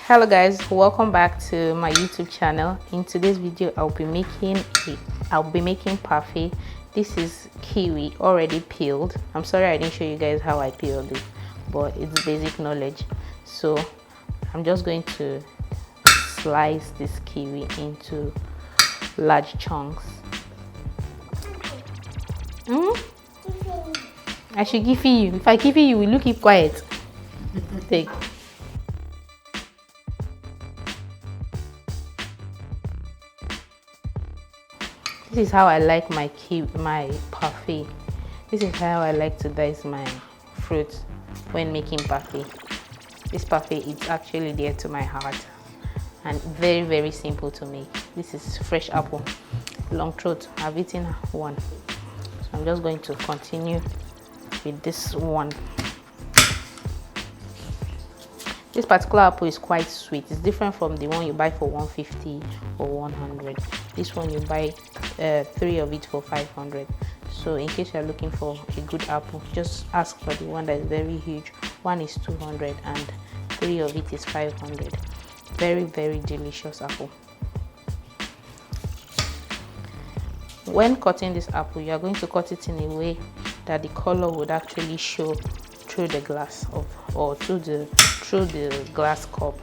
Hello guys, welcome back to my YouTube channel. In today's video I'll be making parfait. This is kiwi already peeled. I'm sorry I didn't show you guys how I peeled it, but it's basic knowledge. So I'm just going to slice this kiwi into large chunks. I should give you. If I give you, will you keep quiet? Take. This is how I like my parfait. This is how I like to dice my fruit when making parfait. This parfait is actually dear to my heart and very simple to make. This is fresh apple, long throat. I've eaten one, so I'm just going to continue with this one. This particular apple is quite sweet. It's different from the one you buy for 150 or 100. This one you buy 3 of it for 500. So in case you're looking for a good apple, just ask for the one that is very huge. One is 200 and 3 of it is 500. Very delicious apple. When cutting this apple, you are going to cut it in a way that the color would actually show through the glass or through the glass cup.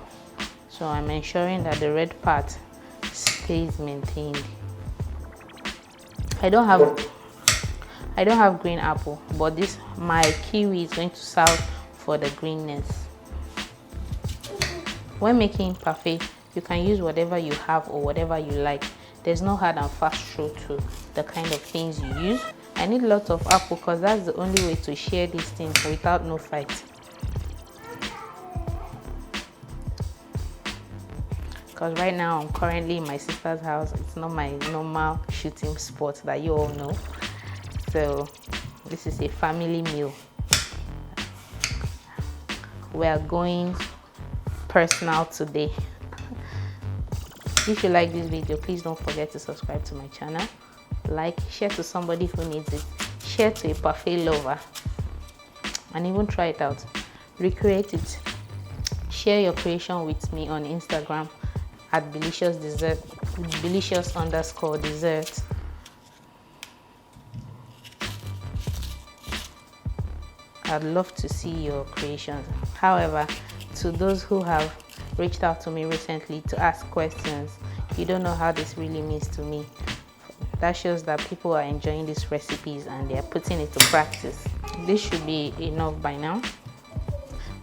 So I'm ensuring that the red part stays maintained. I don't have green apple, but my kiwi is going to serve for the greenness. When making parfait, you can use whatever you have or whatever you like. There's no hard and fast rule to the kind of things you use. I need lots of apple because that's the only way to share these things without no fight. Because right now I'm currently in my sister's house. It's not my normal shooting spot that you all know. So this is a family meal. We are going personal today. If you like this video, please don't forget to subscribe to my channel. Like, share to somebody who needs it. Share to a parfait lover. And even try it out. Recreate it. Share your creation with me on Instagram at delicious_dessert. I'd love to see your creations. However, to those who have reached out to me recently to ask questions, you don't know how this really means to me. That shows that people are enjoying these recipes and they are putting it to practice. This should be enough by now.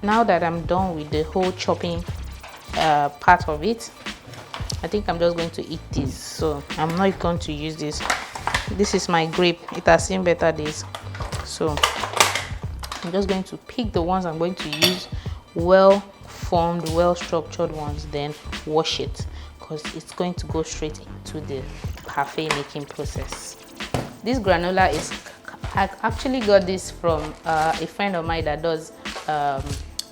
Now that I'm done with the whole chopping part of it, I think I'm just going to eat this. So I'm not going to use this. This is my grape. It has seen better days. So I'm just going to pick the ones I'm going to use, well formed, well structured ones, then wash it because it's going to go straight into the parfait making process. This granola is, I actually got this from a friend of mine that does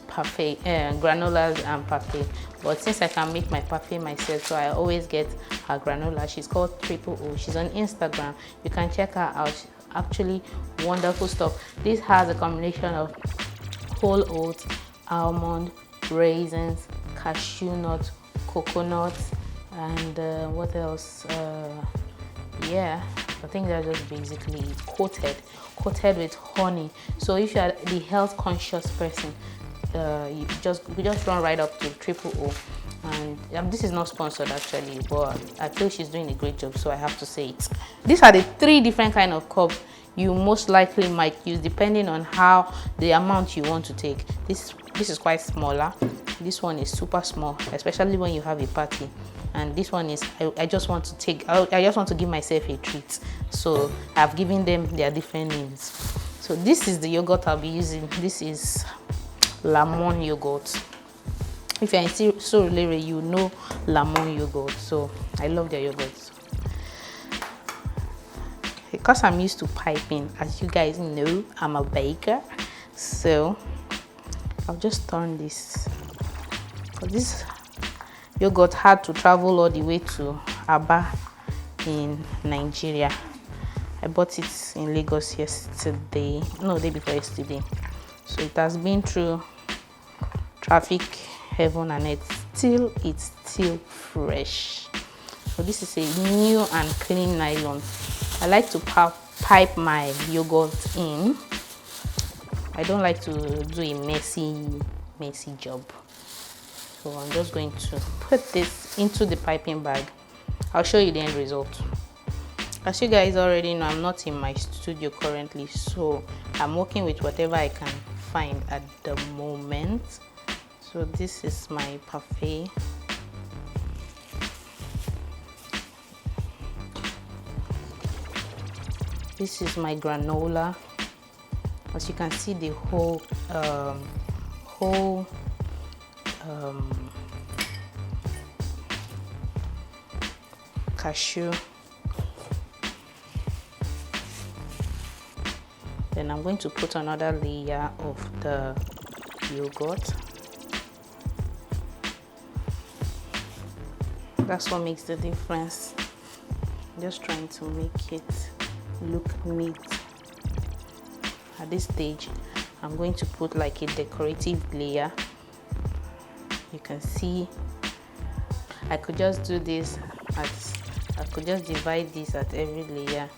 parfait, granolas and parfait. But since I can make my parfait myself, so I always get her granola. She's called Triple O. She's on Instagram. You can check her out. She's actually wonderful stuff. This has a combination of whole oats, almond, raisins, cashew nut, coconut, and what else? Yeah, I think they're just basically coated with honey. So if you are the health conscious person, we just run right up to Triple O. And this is not sponsored actually, but I feel she's doing a great job, so I have to say it. These are the 3 different kind of cups you most likely might use depending on how the amount you want to take. This is quite smaller. This one is super small, especially when you have a party. And this one is I just want to give myself a treat. So I've given them their different names. So this is the yogurt I'll be using. This is lemon yogurt. If you're in Surulere, you know lemon yogurt. So I love their yogurt. Because I'm used to piping, as you guys know, I'm a baker. So I'll just turn this. Because this yogurt had to travel all the way to Aba in Nigeria. I bought it in Lagos yesterday. No, day before yesterday. So it has been through traffic heaven and earth it's still fresh. So this is a new and clean nylon. I like to pipe my yogurt in. I don't like to do a messy job. So I'm just going to put this into the piping bag. I'll show you the end result. As you guys already know, I'm not in my studio currently, so I'm working with whatever I can find at the moment. So this is my Parfait. This is my granola. As you can see, the whole cashew. Then I'm going to put another layer of the yogurt. That's what makes the difference. Just trying to make it look neat. At this stage, I'm going to put like a decorative layer. You can see I could just do this I could just divide this at every layer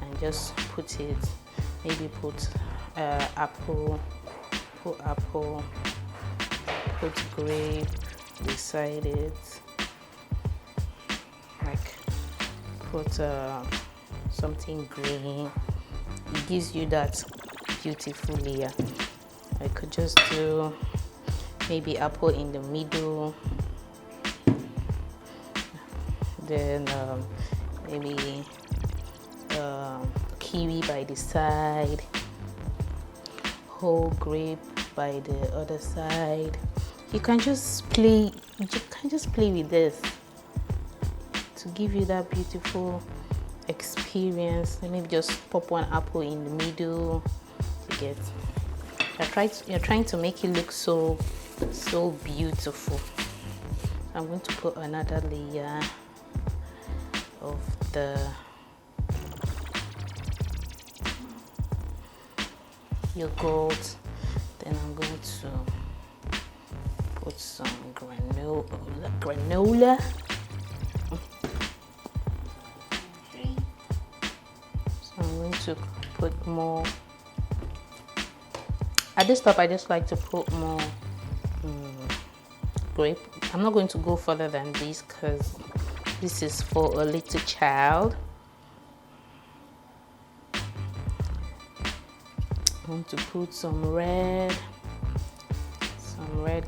and just put it, maybe put apple, put grape beside it, like put something green. It gives you that beautiful layer. I could just do maybe apple in the middle, then maybe kiwi by the side, whole grape by the other side. You can just play with this to give you that beautiful experience. And maybe just pop one apple in the middle to get. You're trying to make it look so beautiful. I'm going to put another layer of the yogurt. Then I'm going to put some granola. So I'm going to put more. At this stop, I just like to put more grape. I'm not going to go further than this because this is for a little child. I want to put some red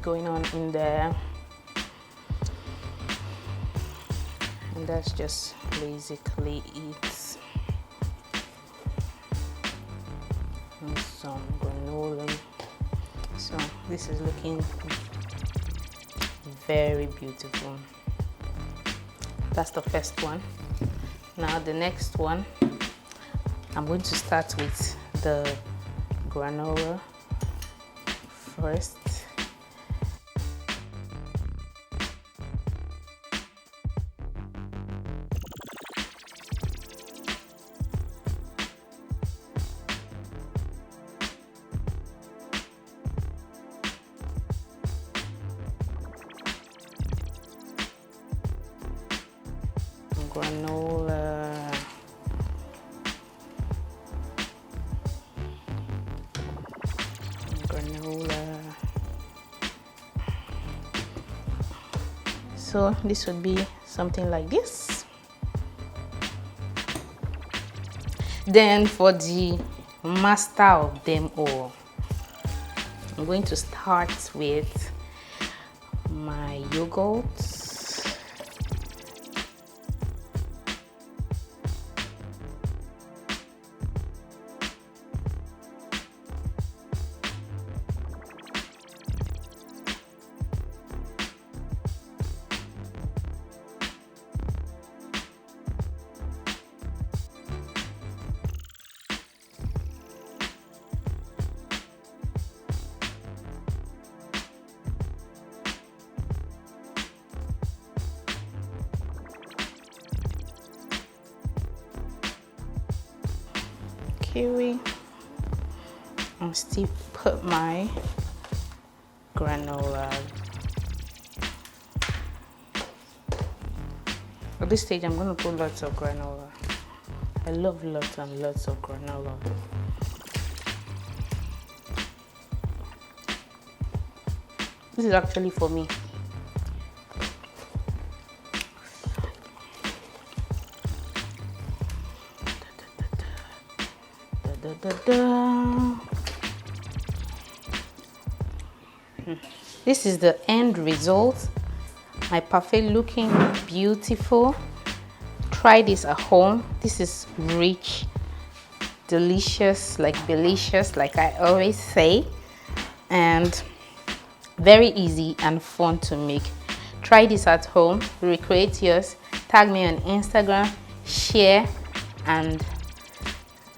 going on in there, and that's just basically it. And some granola. So this is looking very beautiful. That's the first one. Now the next one, I'm going to start with the granola first. Granola. So this would be something like this. Then for the master of them all, I'm going to start with my yogurt. Kiwi, and still put my granola. At this stage, I'm going to put lots of granola. I love lots and lots of granola. This is actually for me. This is the end result. My parfait looking beautiful. Try this at home. This is rich, delicious, like I always say, and very easy and fun to make. Try this at home, recreate yours, tag me on Instagram, share, and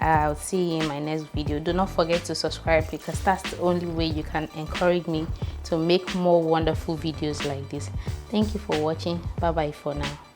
I'll see you in my next video. Do not forget to subscribe, because that's the only way you can encourage me to make more wonderful videos like this. Thank you for watching. Bye bye for now.